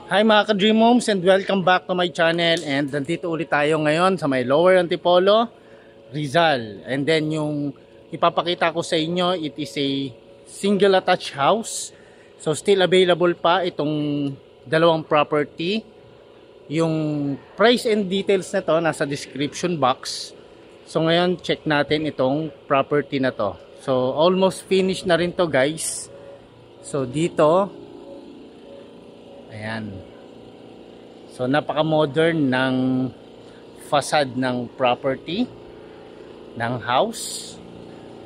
Hi mga ka-Dream Homes and welcome back to my channel, and nandito ulit tayo ngayon sa may Lower Antipolo, Rizal. And then yung ipapakita ko sa inyo, it is a single attached house. So still available pa itong dalawang property. Yung price and details na to nasa description box. So ngayon check natin itong property na to. So almost finished na rin to guys. So dito, ayan. So napaka-modern ng facade ng property, ng house.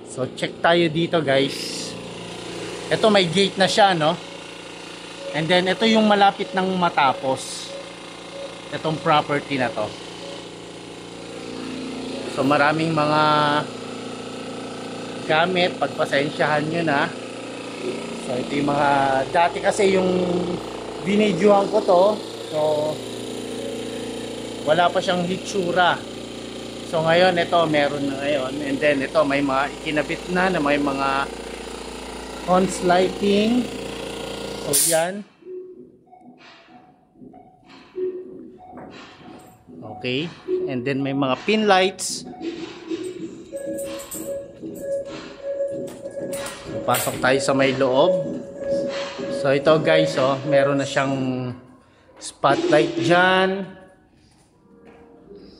So check tayo dito guys. Ito may gate na siya, no? And then ito yung malapit ng matapos. Itong property na to. So maraming mga gamit, pagpasensyahan nyo na. So ito yung mga, dati kasi yung binidyohan ko to. So, wala pa siyang hitsura. So, ngayon, ito, meron na ngayon. And then, ito, may mga ikinabit na may mga Hans lighting. So, yan. Okay. And then, may mga pin lights. So, pasok tayo sa may loob. So, ito guys, oh, meron na siyang spotlight dyan.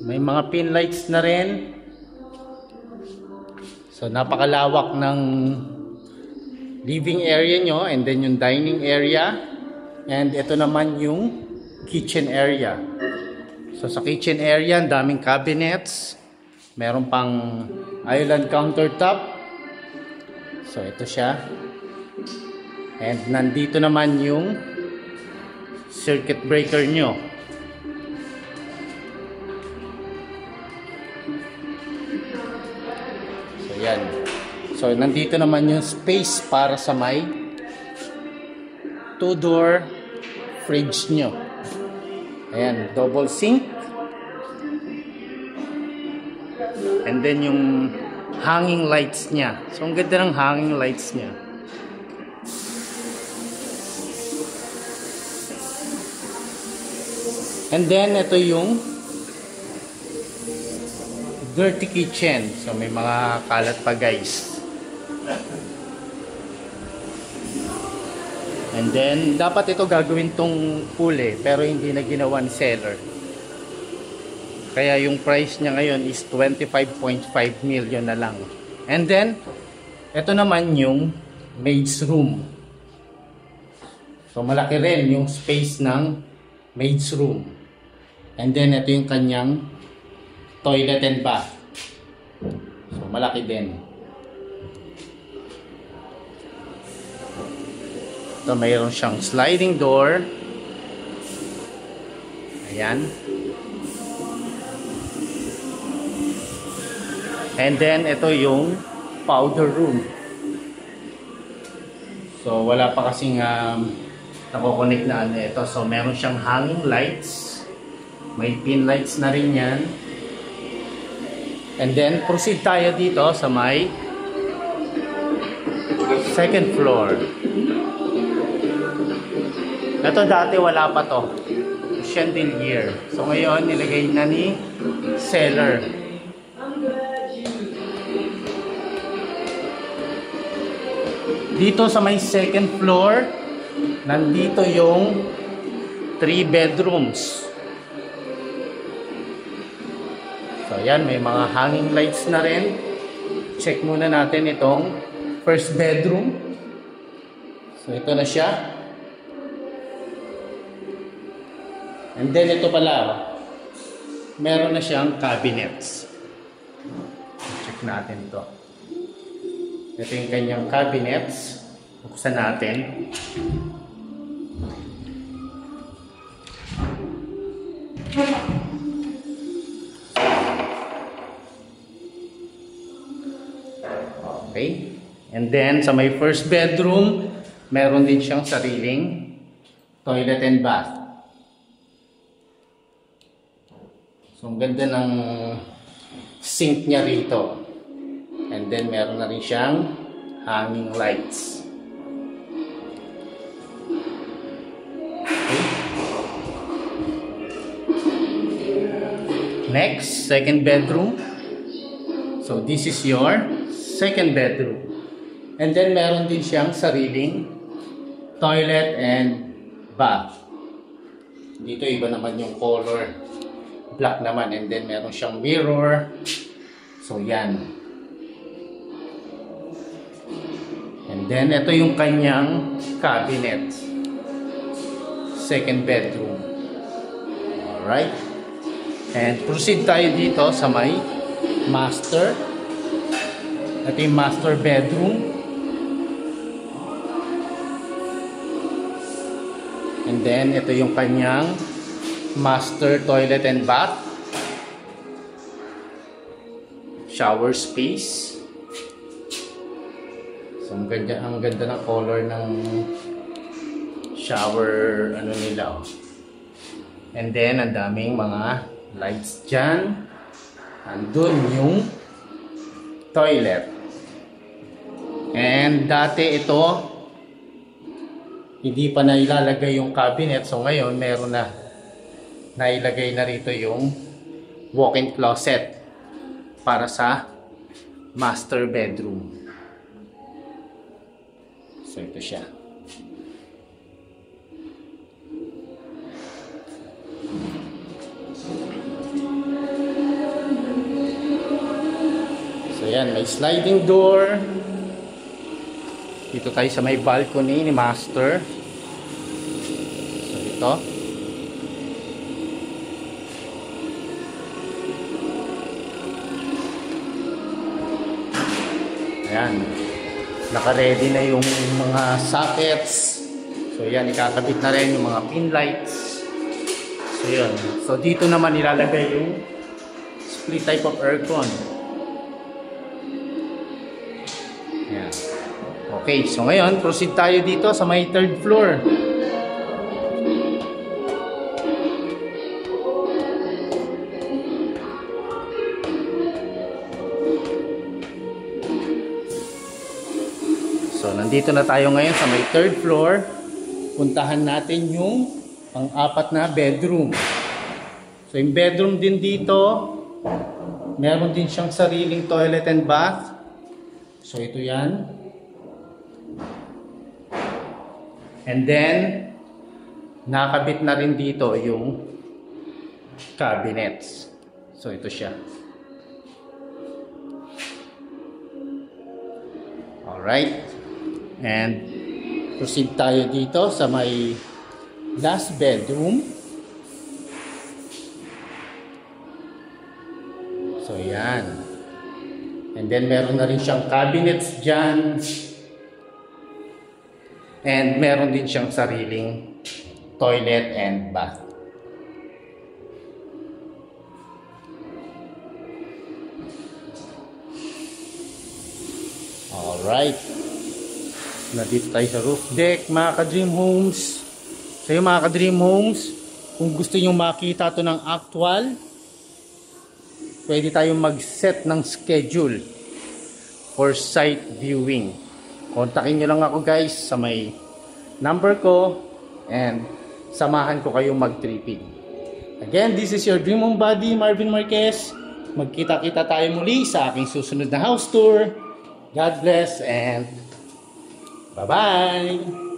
May mga pin lights na rin. So napakalawak ng living area nyo, and then yung dining area, and ito naman yung kitchen area. So sa kitchen area, ang daming cabinets, meron pang island countertop. So ito siya. And nandito naman yung circuit breaker nyo. So yan. So nandito naman yung space para sa may 2-door fridge nyo. Ayan, double sink. And then yung hanging lights nya. So ang ganda ng hanging lights nya. And then, ito yung dirty kitchen. So, may mga kalat pa guys. And then, dapat ito gagawin tong pool pero hindi na ginawa ni seller. Kaya yung price niya ngayon is 25.5 million na lang. And then, ito naman yung maid's room. So, malaki rin yung space ng maid's room. And then, ito yung kanyang toilet and bath. So, malaki din. Ito, mayroon siyang sliding door. Ayan. And then, ito yung powder room. So, wala pa kasing nakokonek na ano ito. So, meron siyang hanging lights. May pin lights na rin yan. And then, proceed tayo dito sa may second floor. Ito dati wala pa to. Chandelier. So ngayon, nilagay na ni seller. Dito sa may second floor, nandito yung 3 bedrooms. So yan, may mga hanging lights na rin. Check muna natin itong first bedroom. So ito na siya. And then ito pala, meron na siyang cabinets. Check natin ito. Ito yung kanyang cabinets. Buksan natin. Okay. And then, sa may first bedroom, meron din siyang sariling toilet and bath. So, ang ganda ng sink niya rito. And then, meron na rin siyang hanging lights. Okay. Next, second bedroom. So this is your second bedroom. And then meron din siyang sariling toilet and bath. Dito iba naman yung color. Black naman. And then meron siyang mirror. So yan. And then ito yung kanyang cabinet. Second bedroom. Alright. And proceed tayo dito sa may master. Ito yung master bedroom. And then, ito yung kanyang master toilet and bath. Shower space. So, ang ganda ng color ng shower nila. And then, ang daming mga lights dyan. Andun yung toilet. And dati ito, hindi pa nailalagay yung cabinet. So ngayon, meron na. Nailagay na rito yung walk-in closet para sa master bedroom. So ito siya. So yan, may sliding door. Dito tayo sa may balcony ni master. So ito. Ayan. Naka-ready na yung mga sockets. So yan, ikakabit na rin yung mga pin lights. So yun. So dito naman ilalagay yung split type of aircon. Ayan. Okay, so ngayon, proceed tayo dito sa may third floor. So, nandito na tayo ngayon sa may third floor. Puntahan natin yung pang-apat na bedroom. So, yung bedroom din dito, meron din siyang sariling toilet and bath. So, ito yan. And then, nakabit na rin dito yung cabinets. So, ito siya. Alright. And, proceed tayo dito sa may last bedroom. So, yan. And then, meron na rin siyang cabinets dyan. And meron din siyang sariling toilet and bath. Alright. Nandito tayo sa roof deck, mga ka-Dream Homes. So yung mga ka-Dream Homes, kung gusto nyo makita ito ng actual, pwede tayong mag-set ng schedule for site viewing. Kontakin nyo lang ako guys sa may number ko and samahan ko kayong mag-tripping. Again, this is your Dream Home Buddy, Marvin Marquez. Magkita-kita tayo muli sa aking susunod na house tour. God bless and bye-bye!